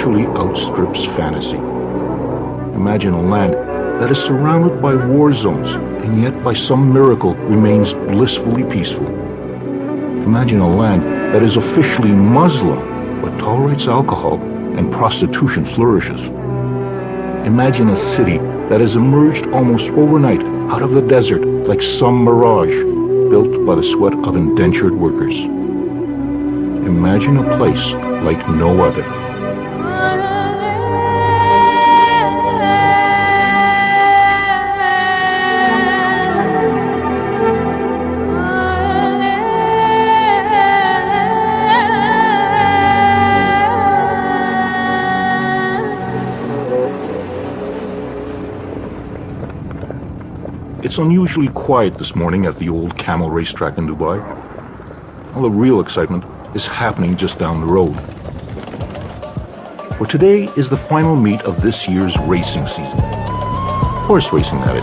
actually outstrips fantasy. Imagine a land that is surrounded by war zones and yet by some miracle remains blissfully peaceful. Imagine a land that is officially Muslim but tolerates alcohol and prostitution flourishes. Imagine a city that has emerged almost overnight out of the desert like some mirage built by the sweat of indentured workers. Imagine a place like no other. It's unusually quiet this morning at the old camel racetrack in Dubai. All the real excitement is happening just down the road. For today is the final meet of this year's racing season. Horse racing, that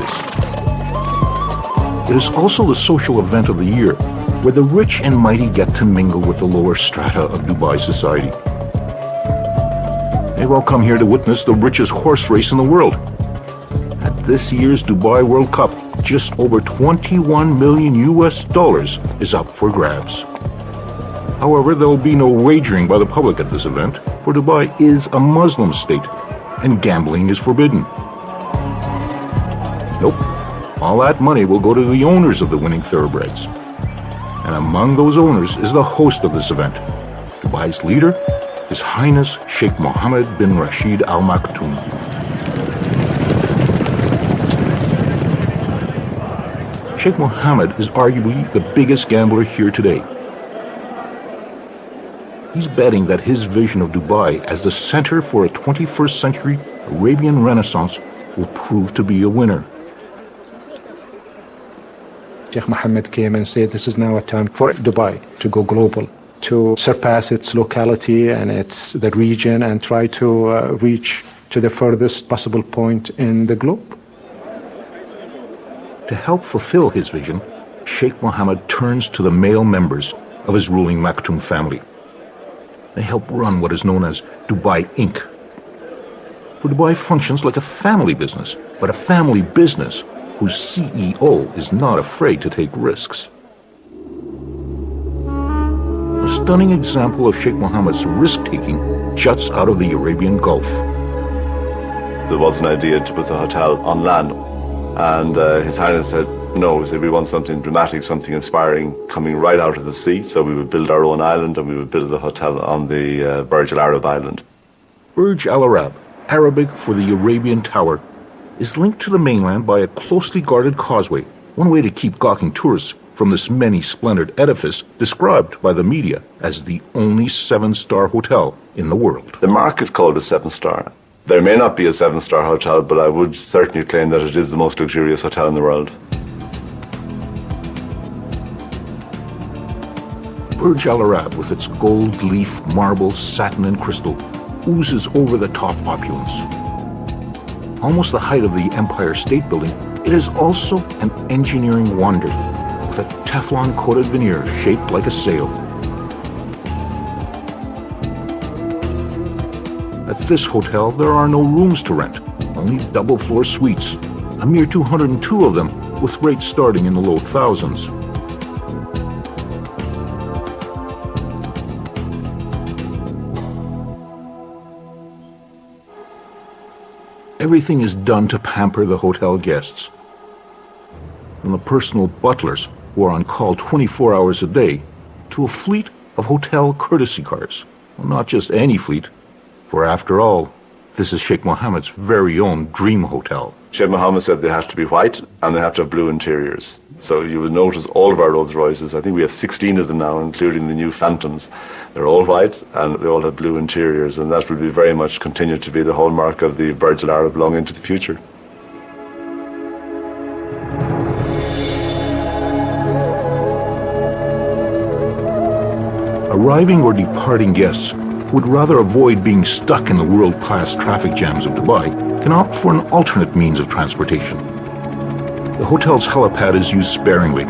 is. It is also the social event of the year where the rich and mighty get to mingle with the lower strata of Dubai society. They've all come here to witness the richest horse race in the world. At this year's Dubai World Cup, just over $21 million is up for grabs. However, there will be no wagering by the public at this event, for Dubai is a Muslim state, and gambling is forbidden. Nope, all that money will go to the owners of the winning thoroughbreds. And among those owners is the host of this event, Dubai's leader, His Highness Sheikh Mohammed bin Rashid Al Maktoum. Sheikh Mohammed is arguably the biggest gambler here today. He's betting that his vision of Dubai as the center for a 21st century Arabian Renaissance will prove to be a winner. Sheikh Mohammed came and said this is now a time for Dubai to go global, to surpass its locality and the region and try to reach to the furthest possible point in the globe. To help fulfill his vision, Sheikh Mohammed turns to the male members of his ruling Maktoum family. They help run what is known as Dubai Inc. For Dubai functions like a family business, but a family business whose CEO is not afraid to take risks. A stunning example of Sheikh Mohammed's risk-taking juts out of the Arabian Gulf. There was an idea to put a hotel on land. And His Highness said, no, we want something dramatic, something inspiring coming right out of the sea. So we would build our own island and we would build a hotel on the Burj Al Arab island. Burj Al Arab, Arabic for the Arabian Tower, is linked to the mainland by a closely guarded causeway, one way to keep gawking tourists from this many-splendored edifice described by the media as the only 7-star hotel in the world. The market called it 7-star. There may not be a 7-star hotel, but I would certainly claim that it is the most luxurious hotel in the world. Burj Al Arab, with its gold leaf, marble, satin, and crystal, oozes over-the-top opulence. Almost the height of the Empire State Building, it is also an engineering wonder, with a Teflon-coated veneer shaped like a sail. At this hotel, there are no rooms to rent, only double-floor suites, a mere 202 of them, with rates starting in the low thousands. Everything is done to pamper the hotel guests. From the personal butlers, who are on call 24 hours a day, to a fleet of hotel courtesy cars. Well, not just any fleet. For after all, this is Sheikh Mohammed's very own dream hotel. Sheikh Mohammed said they have to be white and they have to have blue interiors. So you will notice all of our Rolls Royces, I think we have 16 of them now, including the new Phantoms. They're all white and they all have blue interiors, and that will be very much continue to be the hallmark of the Burj Al Arab long into the future. Arriving or departing guests who would rather avoid being stuck in the world-class traffic jams of Dubai can opt for an alternate means of transportation. The hotel's helipad is used sparingly.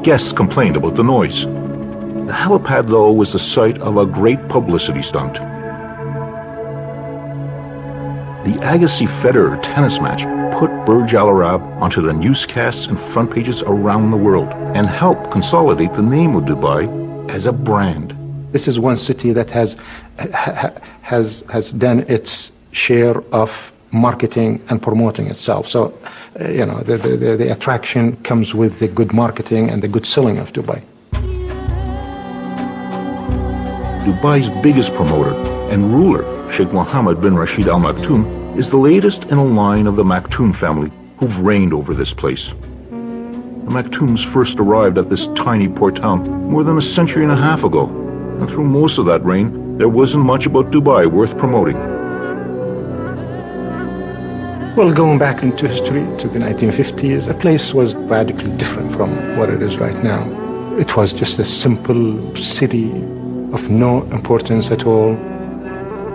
Guests complained about the noise. The helipad, though, was the site of a great publicity stunt. The Agassi Federer tennis match put Burj Al Arab onto the newscasts and front pages around the world and helped consolidate the name of Dubai as a brand. This is one city that has done its share of marketing and promoting itself. So, the attraction comes with the good marketing and the good selling of Dubai. Dubai's biggest promoter and ruler, Sheikh Mohammed bin Rashid Al Maktoum, is the latest in a line of the Maktoum family who've reigned over this place. The Maktoums first arrived at this tiny port town more than a century and a half ago, and through most of that reign, there wasn't much about Dubai worth promoting. Well, going back into history to the 1950s, the place was radically different from what it is right now. It was just a simple city of no importance at all.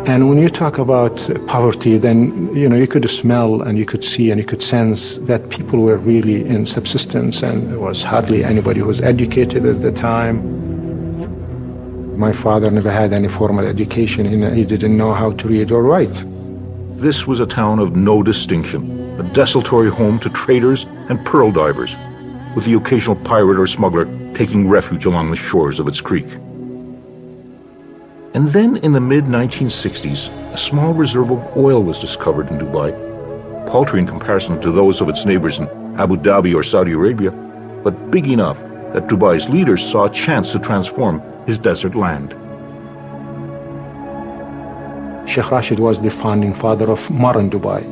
And when you talk about poverty, then, you could smell and you could see and you could sense that people were really in subsistence, and there was hardly anybody who was educated at the time. My father never had any formal education. He didn't know how to read or write. This was a town of no distinction, a desultory home to traders and pearl divers, with the occasional pirate or smuggler taking refuge along the shores of its creek. And then in the mid-1960s, a small reserve of oil was discovered in Dubai, paltry in comparison to those of its neighbors in Abu Dhabi or Saudi Arabia, but big enough that Dubai's leaders saw a chance to transform his desert land. Sheikh Rashid was the founding father of modern Dubai.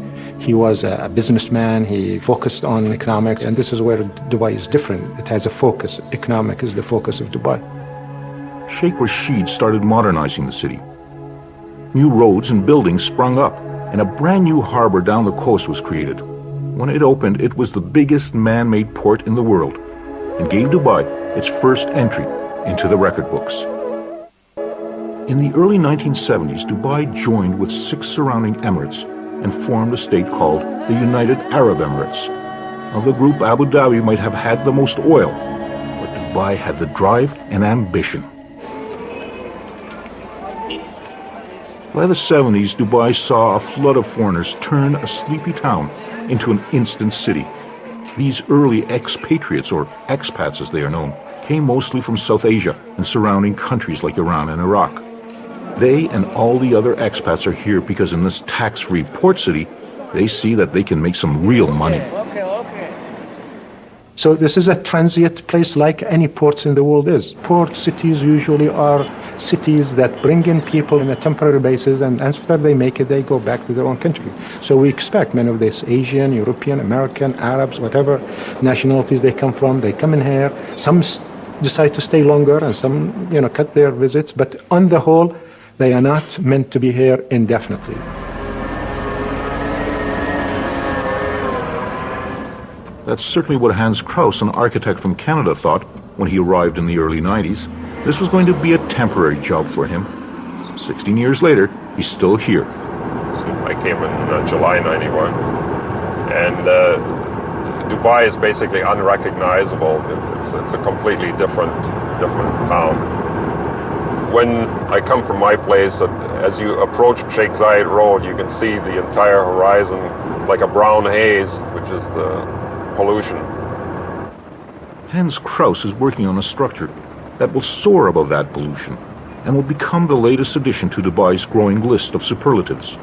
He was a businessman, he focused on economics, and this is where Dubai is different. It has a focus. Economic is the focus of Dubai. Sheikh Rashid started modernizing the city. New roads and buildings sprung up, and a brand new harbor down the coast was created. When it opened, it was the biggest man-made port in the world, and gave Dubai its first entry into the record books. In the early 1970s, Dubai joined with 6 surrounding emirates and formed a state called the United Arab Emirates. Of the group, Abu Dhabi might have had the most oil, but Dubai had the drive and ambition. By the 70s, Dubai saw a flood of foreigners turn a sleepy town into an instant city. These early expatriates, or expats as they are known, came mostly from South Asia and surrounding countries like Iran and Iraq. They and all the other expats are here because in this tax-free port city, they see that they can make some real money. So this is a transient place like any ports in the world is. Port cities usually are cities that bring in people on a temporary basis, and after they make it, they go back to their own country. So we expect many of these Asian, European, American, Arabs, whatever nationalities they come from, they come in here. Some decide to stay longer and some, cut their visits, but on the whole, they are not meant to be here indefinitely. That's certainly what Hans Krauss, an architect from Canada, thought when he arrived in the early 90s. This was going to be a temporary job for him. 16 years later, he's still here. I came in July 91, and Dubai is basically unrecognizable. It's a completely different town. When I come from my place, as you approach Sheikh Zayed Road, you can see the entire horizon like a brown haze, which is the pollution. Hans Krauss is working on a structure that will soar above that pollution and will become the latest addition to Dubai's growing list of superlatives.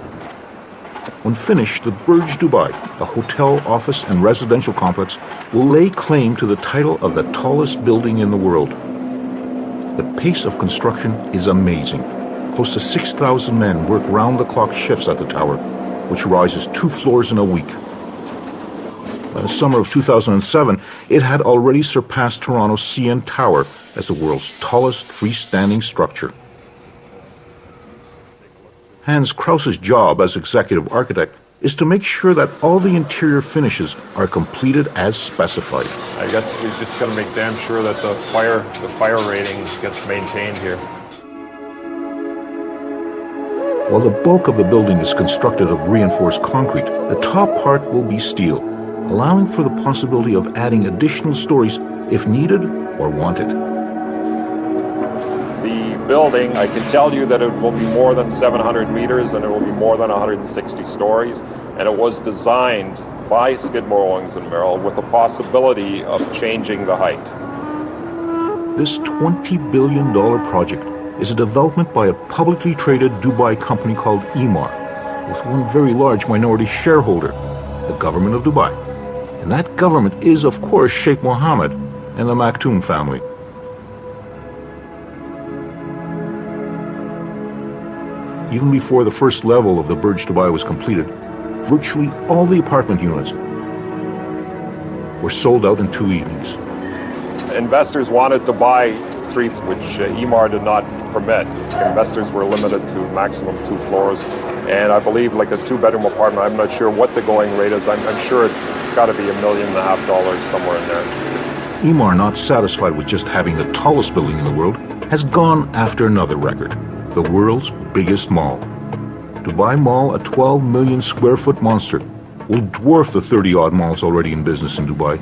When finished, the Burj Dubai, a hotel, office, and residential complex, will lay claim to the title of the tallest building in the world. The pace of construction is amazing. Close to 6,000 men work round-the-clock shifts at the tower, which rises 2 floors in a week. By the summer of 2007, it had already surpassed Toronto's CN Tower as the world's tallest freestanding structure. Hans Krauss's job as executive architect is to make sure that all the interior finishes are completed as specified. I guess we've just got to make damn sure that the fire rating gets maintained here. While the bulk of the building is constructed of reinforced concrete, the top part will be steel, allowing for the possibility of adding additional stories if needed or wanted. The building, I can tell you that it will be more than 700 meters and it will be more than 160 stories. And it was designed by Skidmore, Owings & Merrill with the possibility of changing the height. This $20 billion project is a development by a publicly traded Dubai company called Emaar, with one very large minority shareholder, the government of Dubai. And that government is, of course, Sheikh Mohammed and the Maktoum family. Even before the first level of the Burj Dubai was completed, virtually all the apartment units were sold out in 2 evenings. Investors wanted to buy 3, which Emaar did not permit. Investors were limited to maximum 2 floors. And I believe like a 2-bedroom apartment, I'm not sure what the going rate is. I'm sure it's got to be $1.5 million somewhere in there. Emaar, not satisfied with just having the tallest building in the world, has gone after another record, the world's biggest mall. Dubai Mall, a 12 million square foot monster, will dwarf the 30-odd malls already in business in Dubai,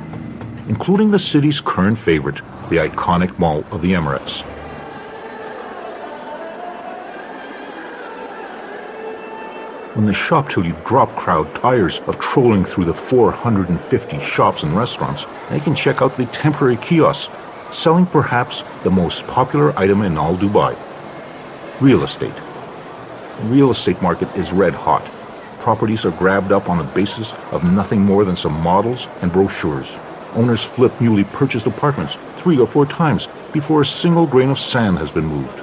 including the city's current favorite, the iconic Mall of the Emirates. When the shop till you drop crowd tires of trolling through the 450 shops and restaurants, they can check out the temporary kiosks, selling perhaps the most popular item in all Dubai: real estate. The real estate market is red hot. Properties are grabbed up on the basis of nothing more than some models and brochures. Owners flip newly purchased apartments 3 or 4 times before a single grain of sand has been moved.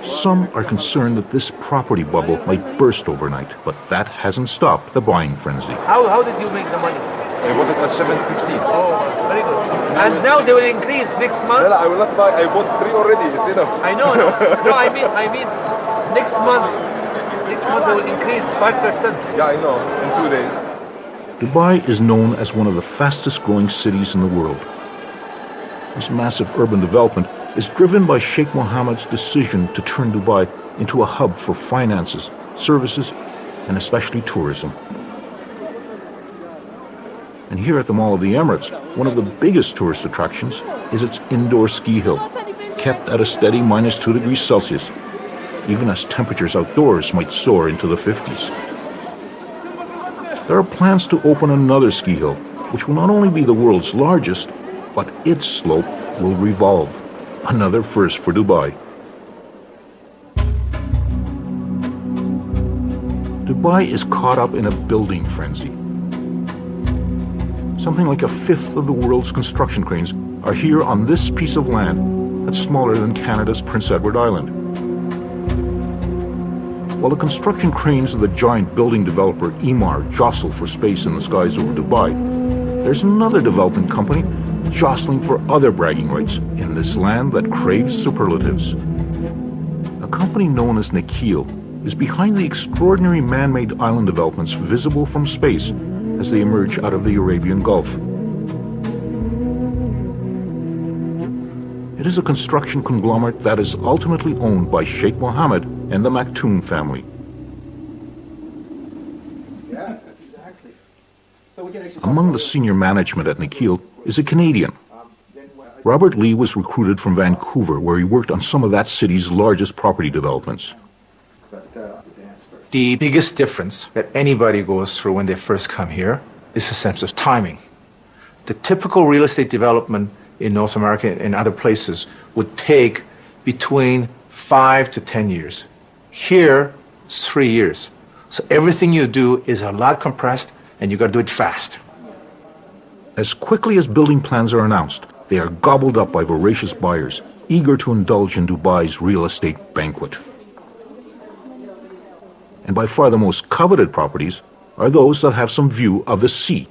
Some are concerned that this property bubble might burst overnight, but that hasn't stopped the buying frenzy. How did you make the money? I bought it at 750. Oh, very good. And now they will increase next month? I will not buy. I bought 3 already. It's enough. I know. No, I mean, next month they will increase 5%. Yeah, I know. In 2 days. Dubai is known as one of the fastest growing cities in the world. This massive urban development is driven by Sheikh Mohammed's decision to turn Dubai into a hub for finances, services, and especially tourism. And here at the Mall of the Emirates, one of the biggest tourist attractions is its indoor ski hill, kept at a steady minus 2 degrees Celsius, even as temperatures outdoors might soar into the 50s. There are plans to open another ski hill, which will not only be the world's largest, but its slope will revolve. Another first for Dubai. Dubai is caught up in a building frenzy. Something like 1/5 of the world's construction cranes are here on this piece of land that's smaller than Canada's Prince Edward Island. While the construction cranes of the giant building developer Emaar jostle for space in the skies over Dubai, there's another development company jostling for other bragging rights in this land that craves superlatives. A company known as Nikhil is behind the extraordinary man-made island developments visible from space as they emerge out of the Arabian Gulf. It is a construction conglomerate that is ultimately owned by Sheikh Mohammed and the Maktoum family. Yeah, that's exactly. So we can actually Among the senior management at Nikhil is a Canadian. Robert Lee was recruited from Vancouver, where he worked on some of that city's largest property developments. The biggest difference that anybody goes through when they first come here is a sense of timing. The typical real estate development in North America and other places would take between 5 to 10 years. Here, it's 3 years. So everything you do is a lot compressed, and you got to do it fast. As quickly as building plans are announced, they are gobbled up by voracious buyers, eager to indulge in Dubai's real estate banquet. And by far the most coveted properties are those that have some view of the sea.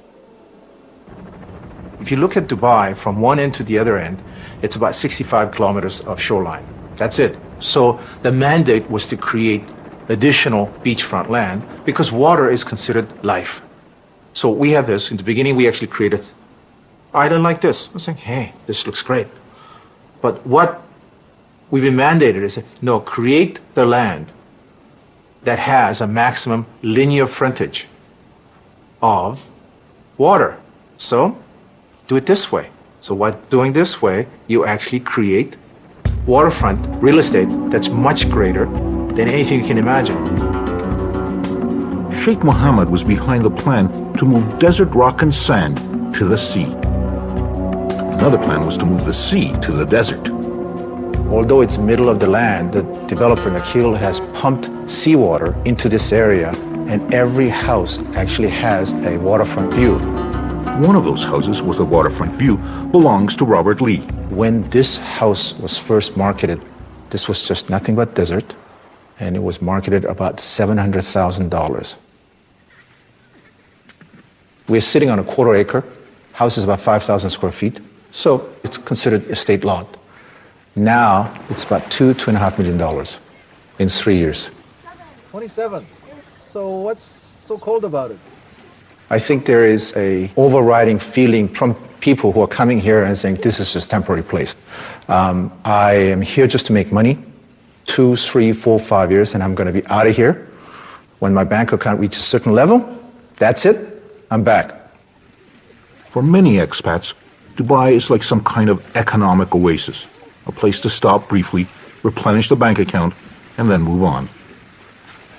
If you look at Dubai from one end to the other end, it's about 65 kilometers of shoreline. That's it. So the mandate was to create additional beachfront land because water is considered life. So we have this. In the beginning, we actually created an island like this. I was saying, hey, this looks great. But what we've been mandated is, no, create the land that has a maximum linear frontage of water. So do it this way. So doing this way, you actually create waterfront real estate that's much greater than anything you can imagine. Sheikh Mohammed was behind the plan to move desert rock and sand to the sea. Another plan was to move the sea to the desert. Although it's middle of the land, the developer Nakhil has pumped seawater into this area, and every house actually has a waterfront view. One of those houses with a waterfront view belongs to Robert Lee. When this house was first marketed, this was just nothing but desert, and it was marketed about $700,000. We're sitting on a quarter acre. House is about 5,000 square feet, so it's considered a state lot. Now it's about $2.5 million in 3 years. 27. So what's so cold about it? I think there is a overriding feeling from people who are coming here and saying this is just a temporary place. I am here just to make money, 2, 3, 4, 5 years, and I'm going to be out of here. When my bank account reaches a certain level, that's it, I'm back. For many expats, Dubai is like some kind of economic oasis, a place to stop briefly, replenish the bank account, and then move on.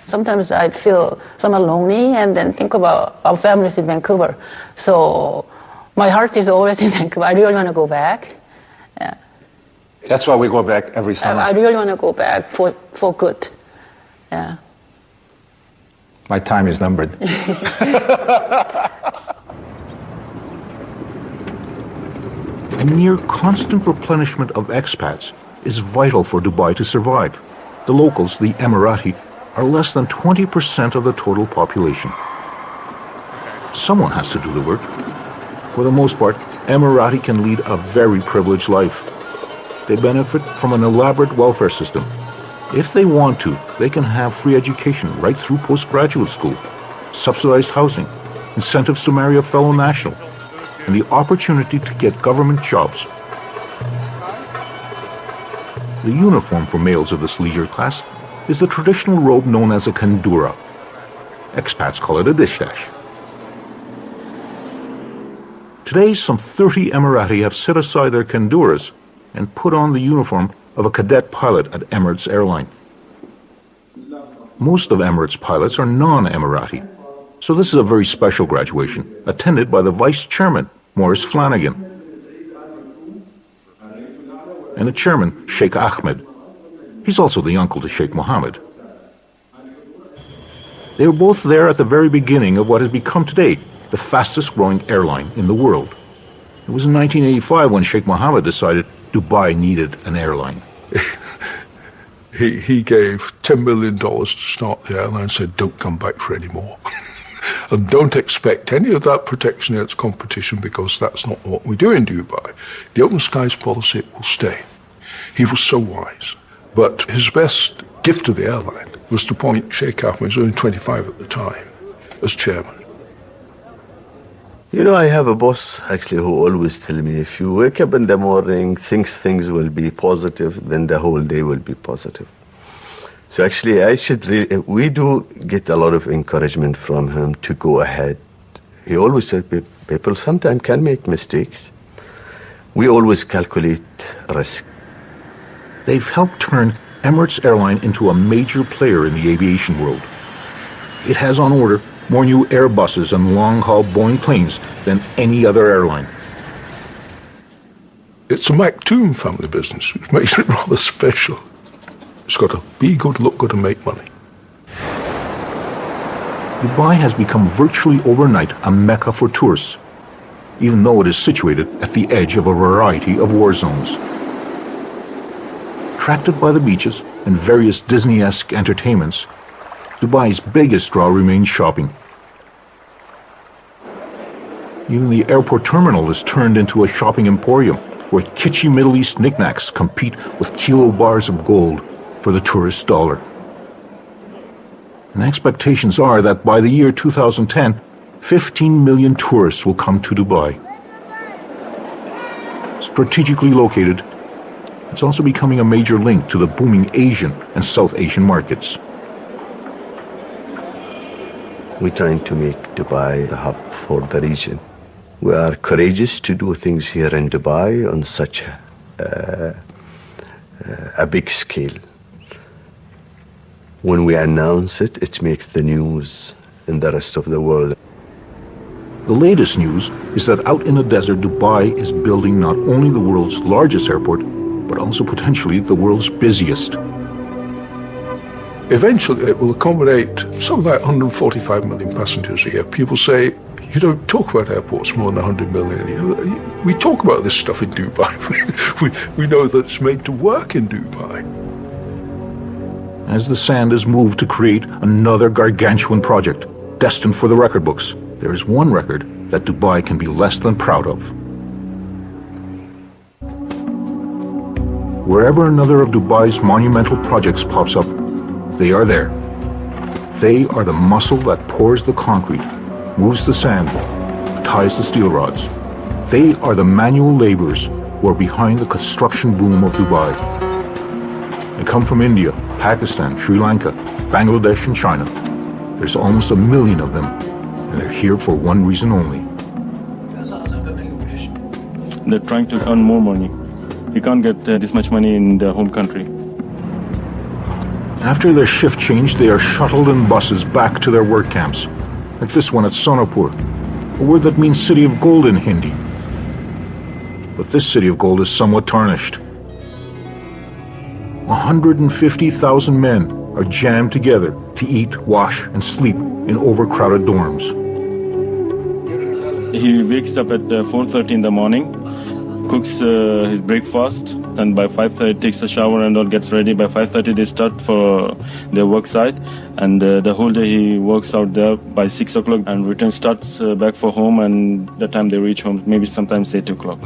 Sometimes I feel somewhat lonely and then think about our families in Vancouver. So my heart is always in Vancouver. I really want to go back. Yeah. That's why we go back every summer. I really want to go back for good. Yeah. My time is numbered. A near constant replenishment of expats is vital for Dubai to survive. The locals, the Emirati, are less than 20% of the total population. Someone has to do the work. For the most part, Emirati can lead a very privileged life. They benefit from an elaborate welfare system. If they want to, they can have free education right through postgraduate school, subsidized housing, incentives to marry a fellow national, and the opportunity to get government jobs. The uniform for males of this leisure class is the traditional robe known as a kandura. Expats call it a dishdash. Today, some 30 Emirati have set aside their kanduras and put on the uniform of a cadet pilot at Emirates Airline. Most of Emirates pilots are non-Emirati, so this is a very special graduation, attended by the Vice Chairman, Maurice Flanagan, and the Chairman, Sheikh Ahmed. He's also the uncle to Sheikh Mohammed. They were both there at the very beginning of what has become today the fastest growing airline in the world. It was in 1985 when Sheikh Mohammed decided Dubai needed an airline. He gave $10 million to start the airline and said, don't come back for any more. And don't expect any of that protection against competition, because that's not what we do in Dubai. The open skies policy will stay. He was so wise. But his best gift to the airline was to appoint Sheikh Ahmed, who was only 25 at the time, as chairman. You know, I have a boss actually who always tell me, if you wake up in the morning, things will be positive, then the whole day will be positive. So actually, we do get a lot of encouragement from him to go ahead. He always said people sometimes can make mistakes. We always calculate risk. They've helped turn Emirates Airline into a major player in the aviation world. It has on order more new Airbuses and long-haul Boeing planes than any other airline. It's a Maktoum family business, which makes it rather special. It's got to be good, look good, and make money. Dubai has become virtually overnight a mecca for tourists, even though it is situated at the edge of a variety of war zones. Attracted by the beaches and various Disney-esque entertainments, Dubai's biggest draw remains shopping. Even the airport terminal is turned into a shopping emporium where kitschy Middle East knickknacks compete with kilo bars of gold for the tourist dollar. And expectations are that by the year 2010, 15 million tourists will come to Dubai. Strategically located, it's also becoming a major link to the booming Asian and South Asian markets. We're trying to make Dubai the hub for the region. We are courageous to do things here in Dubai on such a big scale. When we announce it, it makes the news in the rest of the world. The latest news is that out in the desert, Dubai is building not only the world's largest airport, but also potentially the world's busiest. Eventually, it will accommodate something like 145 million passengers a year. People say, you don't talk about airports more than 100 million a year. We talk about this stuff in Dubai. we know that it's made to work in Dubai. As the sand is moved to create another gargantuan project, destined for the record books, there is one record that Dubai can be less than proud of. Wherever another of Dubai's monumental projects pops up, they are there. They are the muscle that pours the concrete, moves the sand, ties the steel rods. They are the manual laborers who are behind the construction boom of Dubai. They come from India, Pakistan, Sri Lanka, Bangladesh, and China. There's almost 1 million of them, and they're here for one reason only. They're trying to earn more money. You can't get this much money in their home country. After their shift change, they are shuttled in buses back to their work camps, like this one at Sonapur, a word that means city of gold in Hindi. But this city of gold is somewhat tarnished. 150,000 men are jammed together to eat, wash, and sleep in overcrowded dorms. He wakes up at 4:30 in the morning, cooks his breakfast, and by 5:30 takes a shower and all, gets ready. By 5:30 they start for their work site, and the whole day he works out there. By 6 o'clock and starts back for home, and the time they reach home, maybe sometimes 8 o'clock.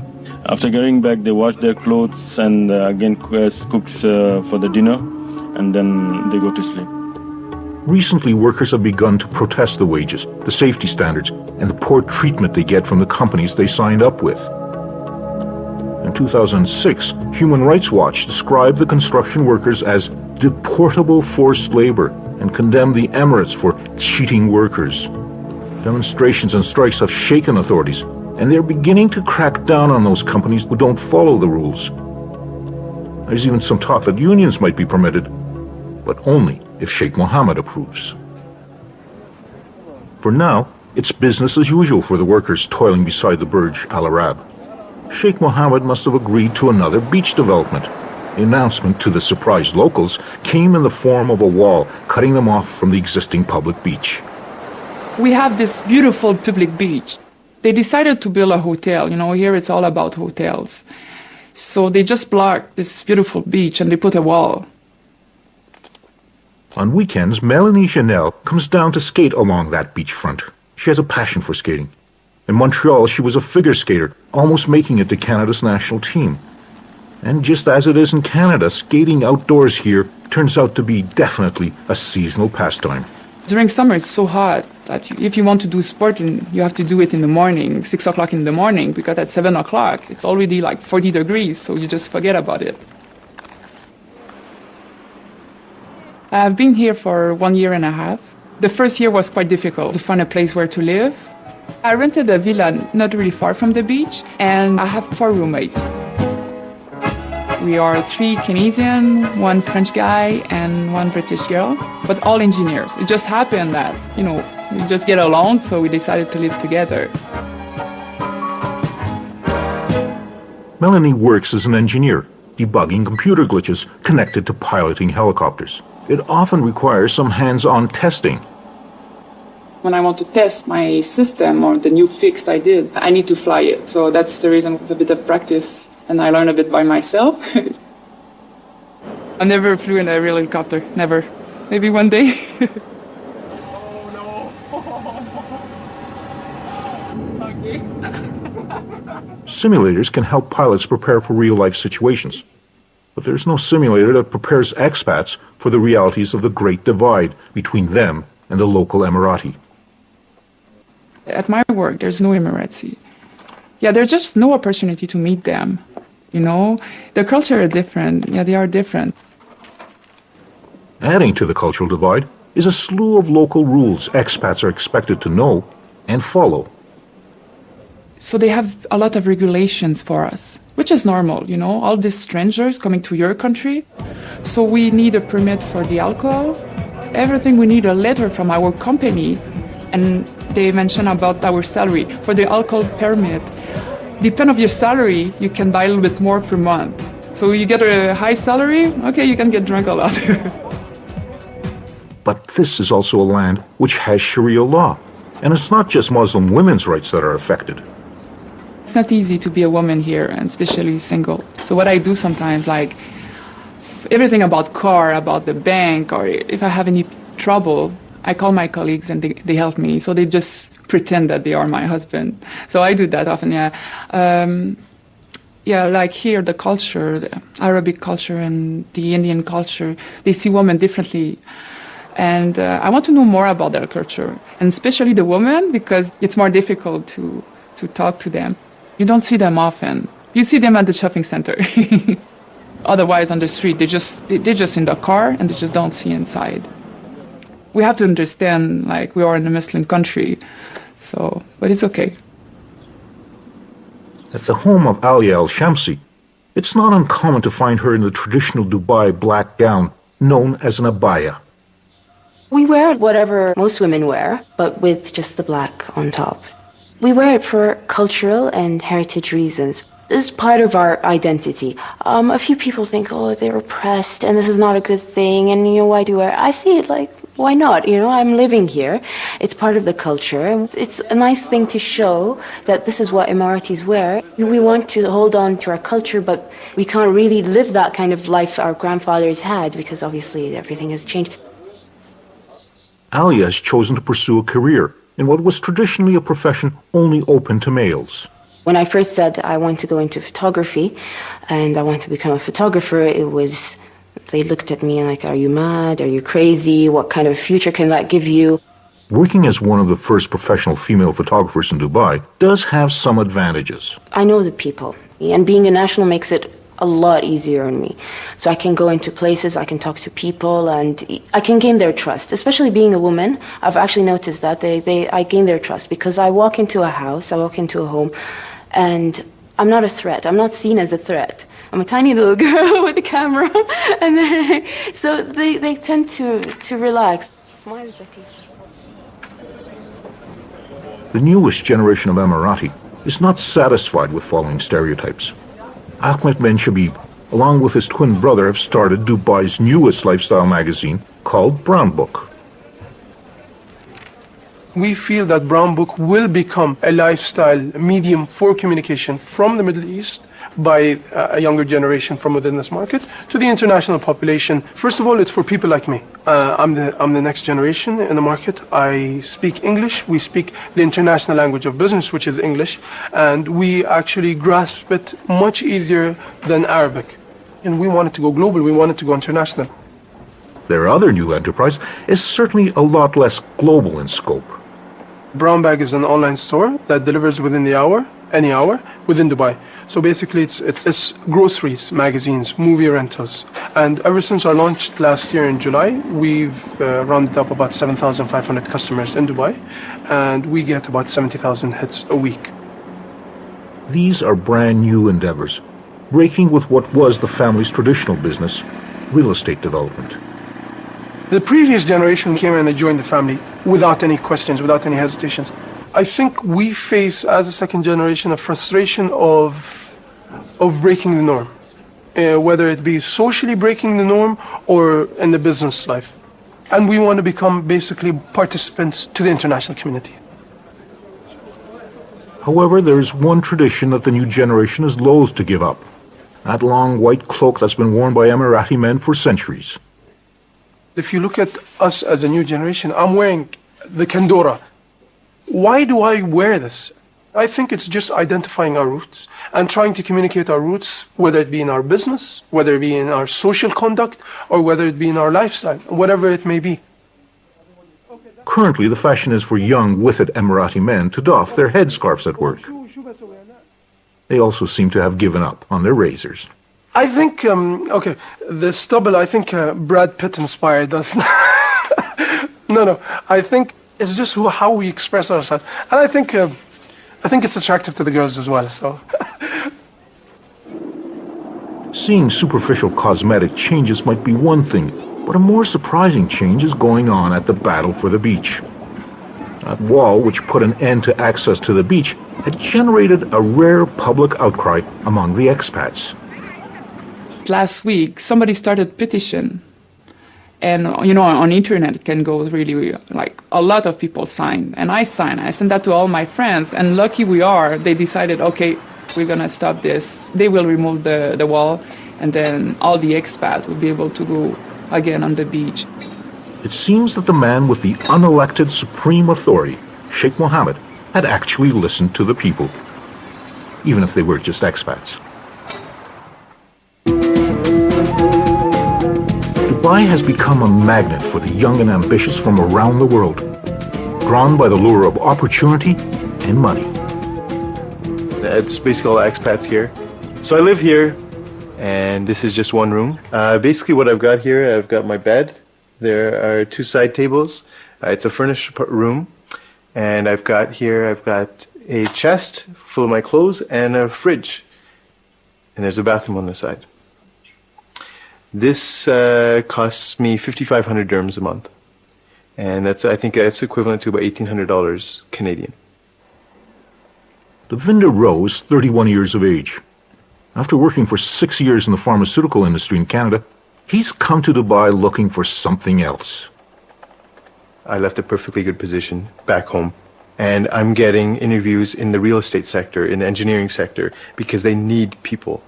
After getting back, they wash their clothes and again cooks for the dinner, and then they go to sleep. Recently, workers have begun to protest the wages, the safety standards, and the poor treatment they get from the companies they signed up with. In 2006, Human Rights Watch described the construction workers as deportable forced labor and condemned the Emirates for cheating workers. Demonstrations and strikes have shaken authorities, and they're beginning to crack down on those companies who don't follow the rules. There's even some talk that unions might be permitted, but only if Sheikh Mohammed approves. For now, it's business as usual for the workers toiling beside the Burj Al Arab. Sheikh Mohammed must have agreed to another beach development. The announcement to the surprised locals came in the form of a wall cutting them off from the existing public beach. We have this beautiful public beach. They decided to build a hotel. You know, here it's all about hotels. So they just blocked this beautiful beach and they put a wall. On weekends, Melanie Janelle comes down to skate along that beachfront. She has a passion for skating. In Montreal, she was a figure skater, almost making it to Canada's national team. And just as it is in Canada, skating outdoors here turns out to be definitely a seasonal pastime. During summer, it's so hot that if you want to do sport, you have to do it in the morning, 6 o'clock in the morning, because at 7 o'clock, it's already like 40 degrees, so you just forget about it. I've been here for 1.5 years. The first year was quite difficult to find a place where to live. I rented a villa not really far from the beach, and I have 4 roommates. We are 3 Canadian, 1 French guy, and 1 British girl, but all engineers. It just happened that, we just get along, so we decided to live together. Melanie works as an engineer, debugging computer glitches connected to piloting helicopters. It often requires some hands-on testing. When I want to test my system or the new fix I did, I need to fly it. So that's the reason with a bit of practice, and I learn a bit by myself. I never flew in a real helicopter, never. Maybe one day. Simulators can help pilots prepare for real-life situations. But there's no simulator that prepares expats for the realities of the Great Divide between them and the local Emirati. At my work, there's no Emirati. Yeah, there's just no opportunity to meet them. The culture is different. Yeah, they are different. Adding to the cultural divide is a slew of local rules expats are expected to know and follow. So they have a lot of regulations for us, which is normal, you know, all these strangers coming to your country. So we need a permit for the alcohol. Everything, we need a letter from our company. And they mention about our salary. For the alcohol permit, depend on your salary, you can buy a little bit more per month. So you get a high salary, okay, you can get drunk a lot. But this is also a land which has Sharia law. And it's not just Muslim women's rights that are affected. It's not easy to be a woman here, and especially single. So what I do sometimes, like everything about car, about the bank, or if I have any trouble, I call my colleagues and they help me. So they just pretend that they are my husband. So I do that often, yeah. Yeah, like here, the culture, the Arabic culture and the Indian culture, they see women differently. And I want to know more about their culture, and especially the women, because it's more difficult to talk to them. You don't see them often. You see them at the shopping center. Otherwise, on the street, they're just in the car and they just don't see inside. We have to understand, like, we are in a Muslim country, so, but it's okay. At the home of Alia Al-Shamsi, it's not uncommon to find her in the traditional Dubai black gown known as an abaya. We wear whatever most women wear, but with just the black on top. We wear it for cultural and heritage reasons. This is part of our identity. A few people think, oh, they're oppressed and this is not a good thing, and you know, why do you wear? I see it like, why not? You know, I'm living here. It's part of the culture. It's a nice thing to show that this is what Emiratis wear. We want to hold on to our culture, but we can't really live that kind of life our grandfathers had, because obviously everything has changed. Alia has chosen to pursue a career in what was traditionally a profession only open to males. When I first said I want to go into photography and I want to become a photographer, they looked at me like, are you mad? Are you crazy? What kind of future can that give you? Working as one of the first professional female photographers in Dubai does have some advantages. I know the people, and being a national makes it a lot easier on me. So I can go into places, I can talk to people, and I can gain their trust. Especially being a woman, I've actually noticed that I gain their trust, because I walk into a house, I walk into a home, and I'm not a threat. I'm not seen as a threat. I'm a tiny little girl with a camera, and then, so they tend to relax. Smile, Betty. The newest generation of Emirati is not satisfied with following stereotypes. Ahmed Ben Shabib, along with his twin brother, have started Dubai's newest lifestyle magazine called Brown Book. We feel that Brown Book will become a lifestyle medium for communication from the Middle East by a younger generation from within this market to the international population. First of all, it's for people like me. I'm the next generation in the market. I speak English. We speak the international language of business, which is English, and we actually grasp it much easier than Arabic. And we wanted to go global. We wanted to go international. Their other new enterprise is certainly a lot less global in scope. Brown Bag is an online store that delivers within the hour, any hour, within Dubai. So basically it's groceries, magazines, movie rentals. And ever since our launch last year in July, we've rounded up about 7,500 customers in Dubai, and we get about 70,000 hits a week. These are brand new endeavors, breaking with what was the family's traditional business, real estate development. The previous generation came and they joined the family without any questions, without any hesitations. I think we face, as a second generation, a frustration of breaking the norm, whether it be socially breaking the norm or in the business life. And we want to become basically participants to the international community. However, there is one tradition that the new generation is loath to give up. That long white cloak that's been worn by Emirati men for centuries. If you look at us as a new generation, I'm wearing the Kandora. Why do I wear this? I think it's just identifying our roots and trying to communicate our roots, whether it be in our business, whether it be in our social conduct, or whether it be in our lifestyle, whatever it may be. Currently, the fashion is for young, withered Emirati men to doff their headscarves at work. They also seem to have given up on their razors. I think, the stubble, I think Brad Pitt inspired us. No, I think it's just how we express ourselves. And I think I think it's attractive to the girls as well, so. Seeing superficial cosmetic changes might be one thing, but a more surprising change is going on at the battle for the beach. That wall, which put an end to access to the beach, had generated a rare public outcry among the expats. Last week, somebody started petition. And, on internet it can go really, like, a lot of people sign. And I signed. I sent that to all my friends. And lucky we are, they decided, okay, we're going to stop this. They will remove the wall. And then all the expats will be able to go again on the beach. It seems that the man with the unelected supreme authority, Sheikh Mohammed, had actually listened to the people, even if they were just expats. Dubai has become a magnet for the young and ambitious from around the world, drawn by the lure of opportunity and money. It's basically all expats here. So I live here, and this is just one room. Basically what I've got here, I've got my bed. There are 2 side tables. It's a furnished room. And I've got a chest full of my clothes and a fridge. And there's a bathroom on the side. This costs me 5,500 dirhams a month. And I think that's equivalent to about $1,800 Canadian. Devinder Rowe is 31 years of age. After working for 6 years in the pharmaceutical industry in Canada, he's come to Dubai looking for something else. I left a perfectly good position back home, and I'm getting interviews in the real estate sector, in the engineering sector, because they need people.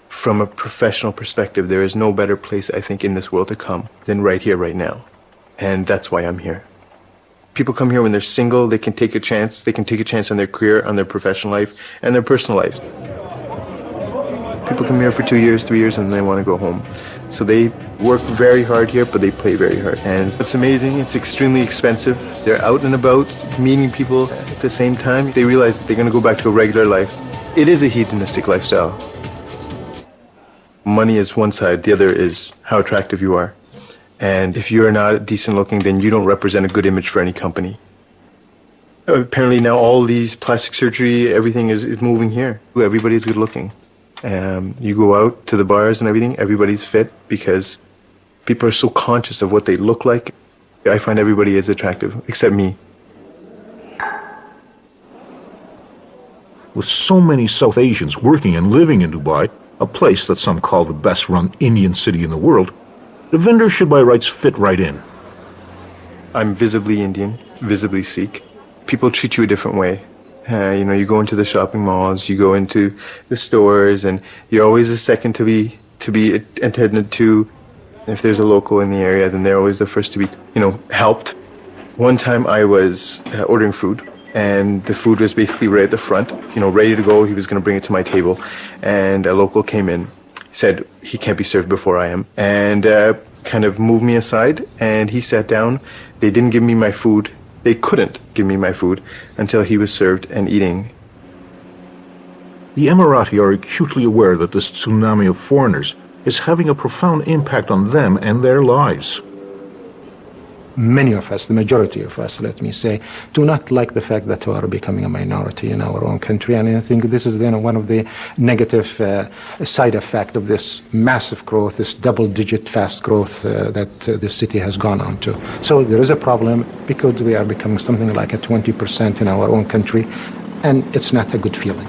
From a professional perspective, there is no better place, I think, in this world to come than right here, right now. And that's why I'm here. People come here when they're single, they can take a chance. They can take a chance on their career, on their professional life, and their personal life. People come here for 2 years, 3 years, and they want to go home. So they work very hard here, but they play very hard. And it's amazing. It's extremely expensive. They're out and about, meeting people at the same time. They realize that they're going to go back to a regular life. It is a hedonistic lifestyle. Money is one side. The other is how attractive you are. And if you're not decent looking, then you don't represent a good image for any company. Apparently now all these plastic surgery, everything is moving here. Everybody's good looking. You go out to the bars and everything, everybody's fit because people are so conscious of what they look like. I find everybody is attractive, except me. With so many South Asians working and living in Dubai, a place that some call the best-run Indian city in the world, Devinder should by rights fit right in. I'm visibly Indian, visibly Sikh. People treat you a different way. You go into the shopping malls, you go into the stores, and you're always the second to be attended to. If there's a local in the area, then they're always the first to be, helped. One time I was ordering food, and the food was basically right at the front, ready to go. He was going to bring it to my table, and a local came in, said he can't be served before I am, and kind of moved me aside, and he sat down. They didn't give me my food. They couldn't give me my food until he was served and eating. The Emirati are acutely aware that this tsunami of foreigners is having a profound impact on them and their lives. Many of us, the majority of us, let me say, do not like the fact that we are becoming a minority in our own country. And I think this is one of the negative side effects of this massive growth, this double-digit fast growth that the city has gone on to. So there is a problem because we are becoming something like a 20% in our own country, and it's not a good feeling.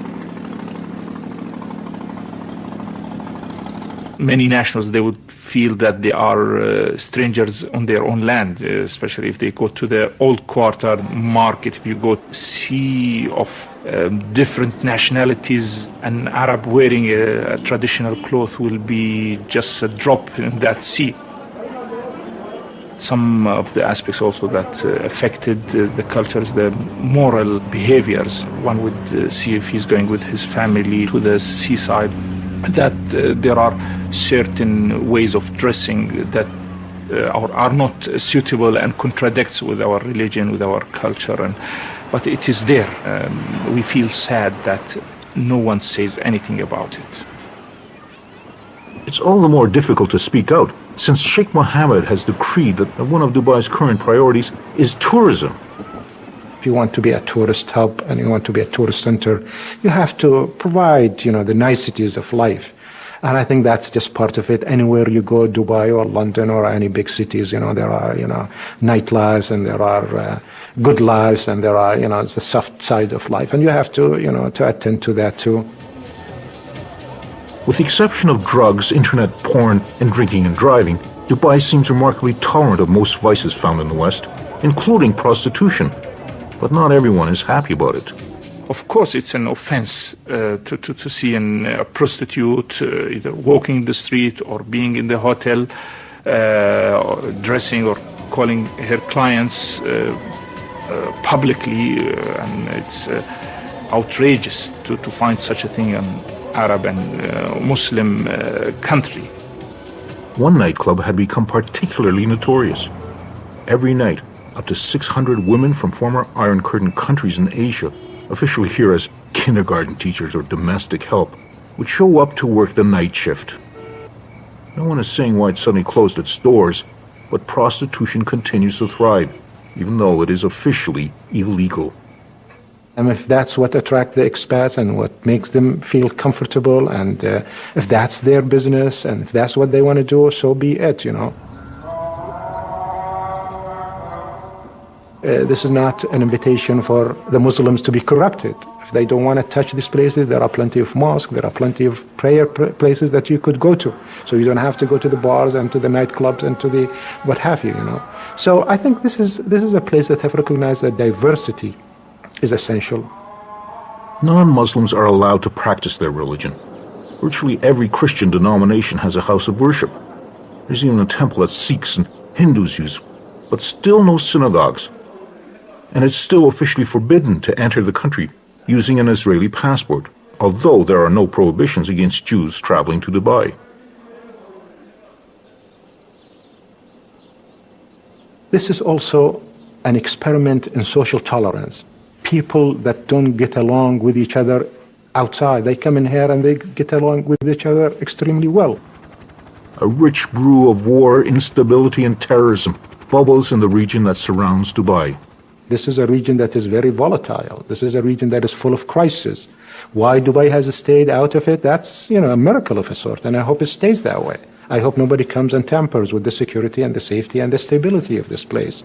Many nationals, they would feel that they are strangers on their own land, especially if they go to the old quarter market. If you go sea of different nationalities, an Arab wearing a traditional cloth will be just a drop in that sea. Some of the aspects also that affected the cultures, the moral behaviors. One would see if he's going with his family to the seaside, that there are certain ways of dressing that are not suitable and contradicts with our religion, with our culture, but it is there. We feel sad that no one says anything about it. It's all the more difficult to speak out since Sheikh Mohammed has decreed that one of Dubai's current priorities is tourism. If you want to be a tourist hub and you want to be a tourist center, you have to provide, the niceties of life. And I think that's just part of it. Anywhere you go, Dubai or London or any big cities, there are, nightlives, and there are good lives, and there are, it's the soft side of life. And you have to, to attend to that too. With the exception of drugs, internet porn, and drinking and driving, Dubai seems remarkably tolerant of most vices found in the West, including prostitution. But not everyone is happy about it. Of course, it's an offense to see a prostitute either walking the street or being in the hotel, or dressing or calling her clients publicly, and it's outrageous to find such a thing in Arab and Muslim country. One nightclub had become particularly notorious. Every night, up to 600 women from former Iron Curtain countries in Asia, officially here as kindergarten teachers or domestic help, would show up to work the night shift. No one is saying why it suddenly closed its doors, but prostitution continues to thrive, even though it is officially illegal. And if that's what attracts the expats and what makes them feel comfortable, and if that's their business and if that's what they want to do, so be it, This is not an invitation for the Muslims to be corrupted. If they don't want to touch these places, there are plenty of mosques, there are plenty of prayer places that you could go to. So you don't have to go to the bars and to the nightclubs and to the what have you, So I think this is a place that have recognized that diversity is essential. Non-Muslims are allowed to practice their religion. Virtually every Christian denomination has a house of worship. There's even a temple that Sikhs and Hindus use, but still no synagogues. And it's still officially forbidden to enter the country using an Israeli passport, although there are no prohibitions against Jews traveling to Dubai. This is also an experiment in social tolerance. People that don't get along with each other outside, they come in here and they get along with each other extremely well. A rich brew of war, instability, and terrorism bubbles in the region that surrounds Dubai. This is a region that is very volatile. This is a region that is full of crisis. Why Dubai has stayed out of it, that's, a miracle of a sort, and I hope it stays that way. I hope nobody comes and tampers with the security and the safety and the stability of this place.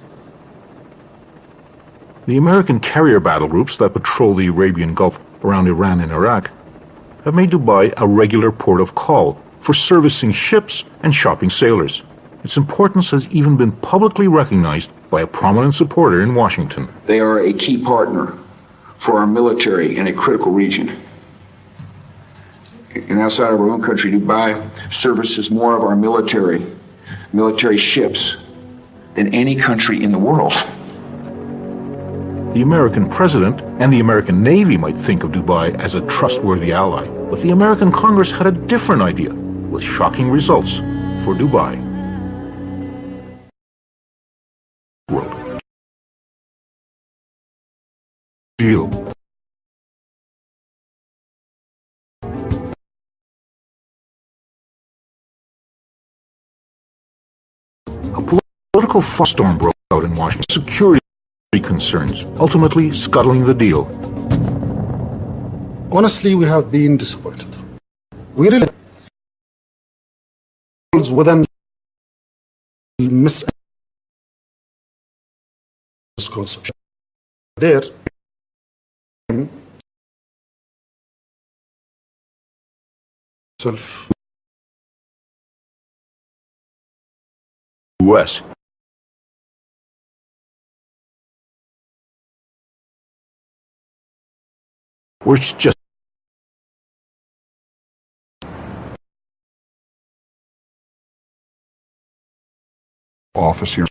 The American carrier battle groups that patrol the Arabian Gulf around Iran and Iraq have made Dubai a regular port of call for servicing ships and shopping sailors. Its importance has even been publicly recognized by a prominent supporter in Washington. They are a key partner for our military in a critical region. And outside of our own country, Dubai services more of our military ships than any country in the world. The American president and the American Navy might think of Dubai as a trustworthy ally, but the American Congress had a different idea, with shocking results for Dubai. Deal. A political firestorm broke out in Washington. Security concerns, ultimately scuttling the deal. Honestly, we have been disappointed. We really within misconception. There West. Which just office here.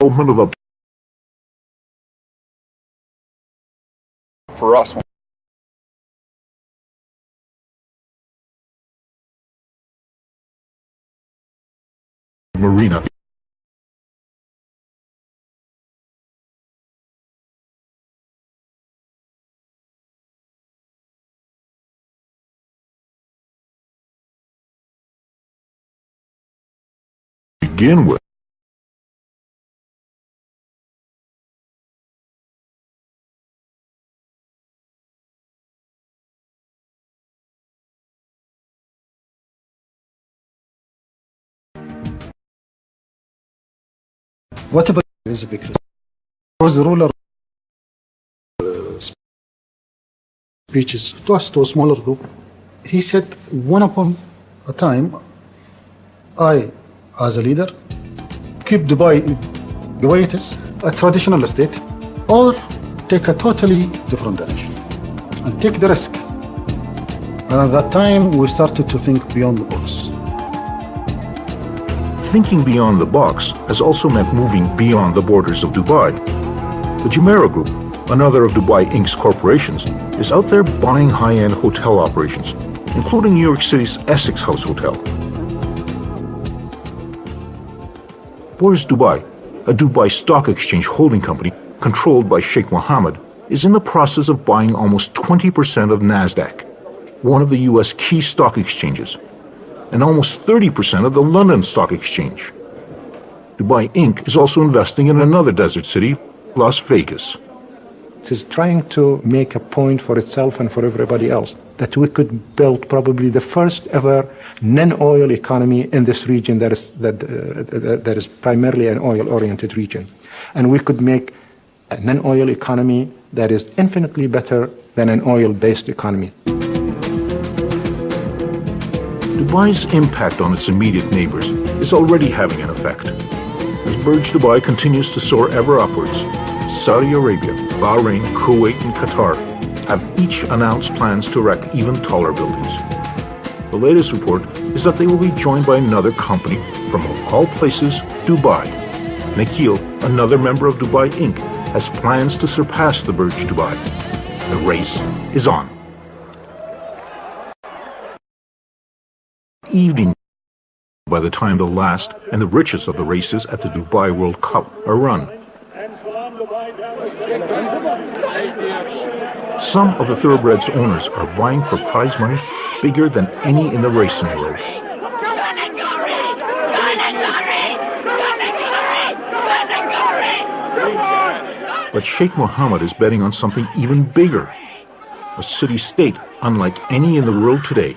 Of For us, marina. Begin with. Whatever is a big risk. Was the ruler speeches to us, to a smaller group, he said, one upon a time, I, as a leader, keep Dubai the way it is, a traditional estate, or take a totally different direction and take the risk. And at that time, we started to think beyond the box. Thinking beyond the box has also meant moving beyond the borders of Dubai. The Jumeirah Group, another of Dubai Inc.'s corporations, is out there buying high-end hotel operations, including New York City's Essex House Hotel. Bourse Dubai, a Dubai Stock Exchange holding company controlled by Sheikh Mohammed, is in the process of buying almost 20% of NASDAQ, one of the U.S. key stock exchanges, and almost 30% of the London Stock Exchange. Dubai Inc. is also investing in another desert city, Las Vegas. It is trying to make a point for itself and for everybody else that we could build probably the first ever non-oil economy in this region that is primarily an oil-oriented region. And we could make a non-oil economy that is infinitely better than an oil-based economy. Dubai's impact on its immediate neighbors is already having an effect. As Burj Dubai continues to soar ever upwards, Saudi Arabia, Bahrain, Kuwait, and Qatar have each announced plans to erect even taller buildings. The latest report is that they will be joined by another company from, of all places, Dubai. Nikhil, another member of Dubai Inc., has plans to surpass the Burj Dubai. The race is on. Evening by the time the last and the richest of the races at the Dubai World Cup are run. Some of the thoroughbreds' owners are vying for prize money bigger than any in the racing world. But Sheikh Mohammed is betting on something even bigger, a city-state unlike any in the world today.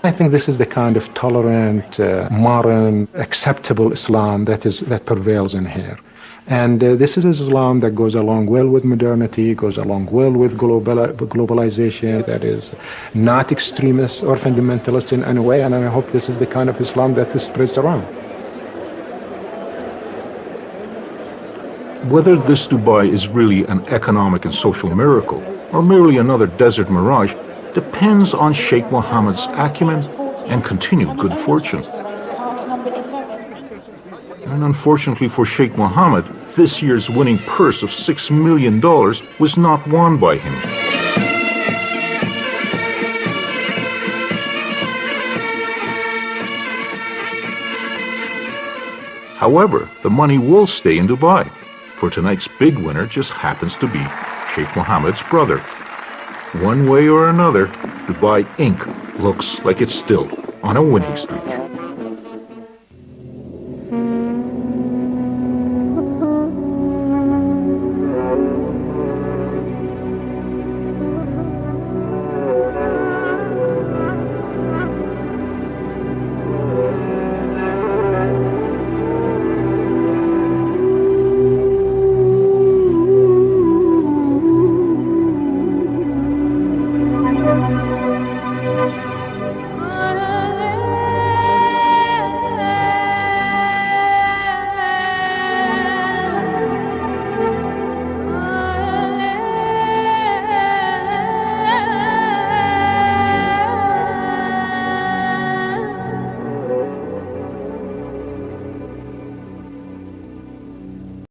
I think this is the kind of tolerant, modern, acceptable Islam that prevails in here. And this is Islam that goes along well with modernity, goes along well with globalization, that is not extremist or fundamentalist in any way, and I hope this is the kind of Islam that is spreads around. Whether this Dubai is really an economic and social miracle, or merely another desert mirage, depends on Sheikh Mohammed's acumen and continued good fortune. And unfortunately for Sheikh Mohammed, this year's winning purse of $6 million was not won by him. However, the money will stay in Dubai, for tonight's big winner just happens to be Sheikh Mohammed's brother. One way or another, Dubai Inc. looks like it's still on a winning streak.